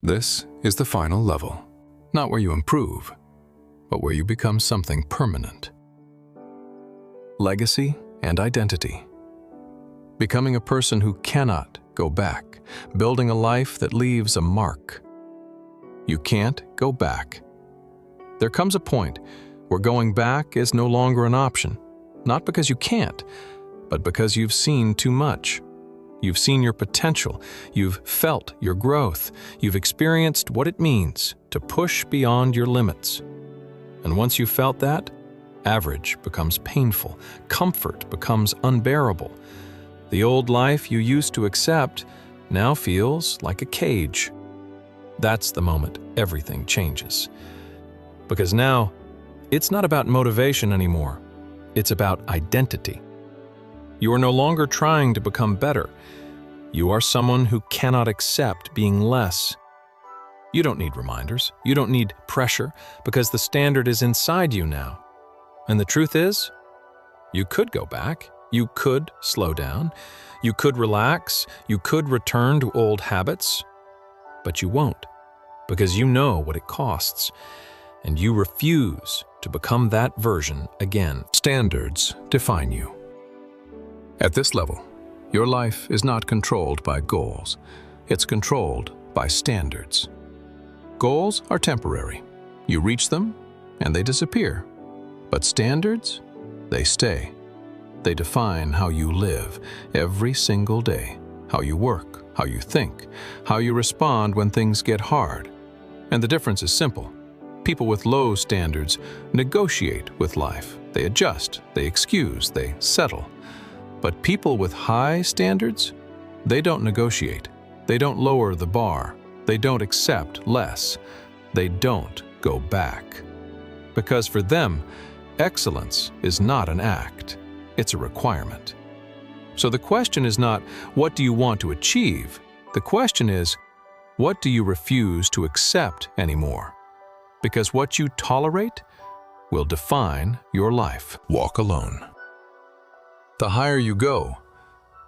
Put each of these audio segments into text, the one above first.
This is the final level, not where you improve, but where you become something permanent. Legacy and identity. Becoming a person who cannot go back, building a life that leaves a mark. You can't go back. There comes a point where going back is no longer an option, not because you can't, but because you've seen too much. You've seen your potential, you've felt your growth, you've experienced what it means to push beyond your limits. And once you've felt that, average becomes painful, comfort becomes unbearable. The old life you used to accept now feels like a cage. That's the moment everything changes. Because now, it's not about motivation anymore. It's about identity. You are no longer trying to become better. You are someone who cannot accept being less. You don't need reminders. You don't need pressure, because the standard is inside you now. And the truth is, you could go back. You could slow down. You could relax. You could return to old habits. But you won't, because you know what it costs. And you refuse to become that version again. Standards define you. At this level, your life is not controlled by goals. It's controlled by standards. Goals are temporary. You reach them, and they disappear. But standards, they stay. They define how you live every single day, how you work, how you think, how you respond when things get hard. And the difference is simple. People with low standards negotiate with life. They adjust, they excuse, they settle. But people with high standards, they don't negotiate. They don't lower the bar. They don't accept less. They don't go back. Because for them, excellence is not an act. It's a requirement. So the question is not, what do you want to achieve? The question is, what do you refuse to accept anymore? Because what you tolerate will define your life. Walk alone. The higher you go,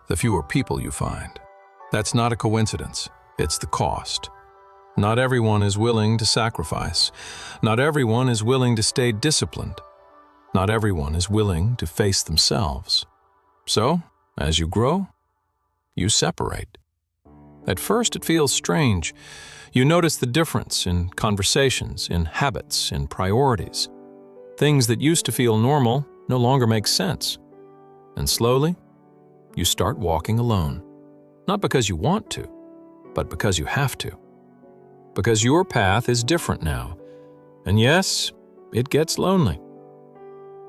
the fewer people you find. That's not a coincidence. It's the cost. Not everyone is willing to sacrifice. Not everyone is willing to stay disciplined. Not everyone is willing to face themselves. So, as you grow, you separate. At first, it feels strange. You notice the difference in conversations, in habits, in priorities. Things that used to feel normal no longer make sense. And slowly, you start walking alone. Not because you want to, but because you have to. Because your path is different now. And yes, it gets lonely.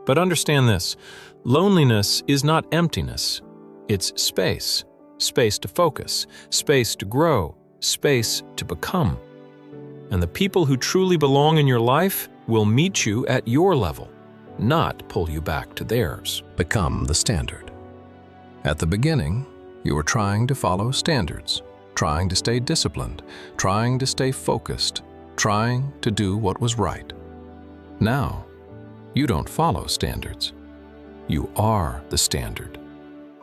But understand this, loneliness is not emptiness. It's space. Space to focus, space to grow, space to become. And the people who truly belong in your life will meet you at your level, not pull you back to theirs. Become the standard. At the beginning, you were trying to follow standards, trying to stay disciplined, trying to stay focused, trying to do what was right. Now, you don't follow standards. You are the standard.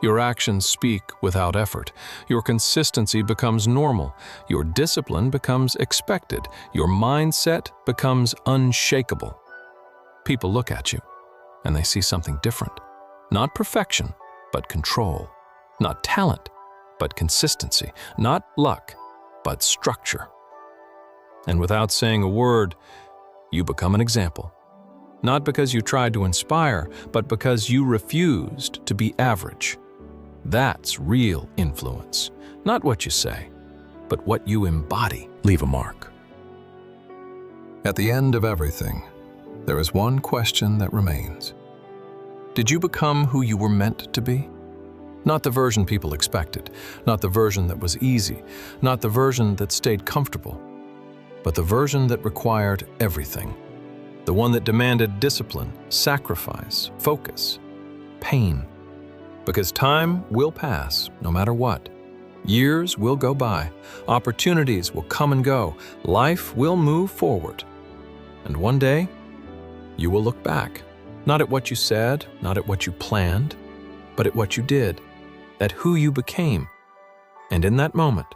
Your actions speak without effort. Your consistency becomes normal. Your discipline becomes expected. Your mindset becomes unshakable. People look at you, and they see something different. Not perfection, but control. Not talent, but consistency. Not luck, but structure. And without saying a word, you become an example. Not because you tried to inspire, but because you refused to be average. That's real influence. Not what you say, but what you embody. Leave a mark. At the end of everything, there is one question that remains. Did you become who you were meant to be? Not the version people expected, not the version that was easy, not the version that stayed comfortable, but the version that required everything. The one that demanded discipline, sacrifice, focus, pain. Because time will pass, no matter what. Years will go by. Opportunities will come and go. Life will move forward. And one day, you will look back, not at what you said, not at what you planned, but at what you did, at who you became. And in that moment,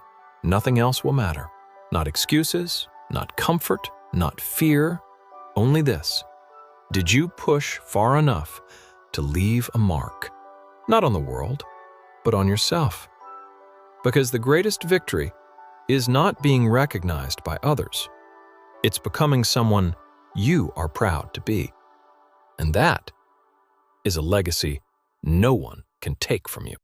nothing else will matter. Not excuses, not comfort, not fear, only this. Did you push far enough to leave a mark? Not on the world, but on yourself. Because the greatest victory is not being recognized by others. It's becoming someone you are proud to be. And that is a legacy no one can take from you.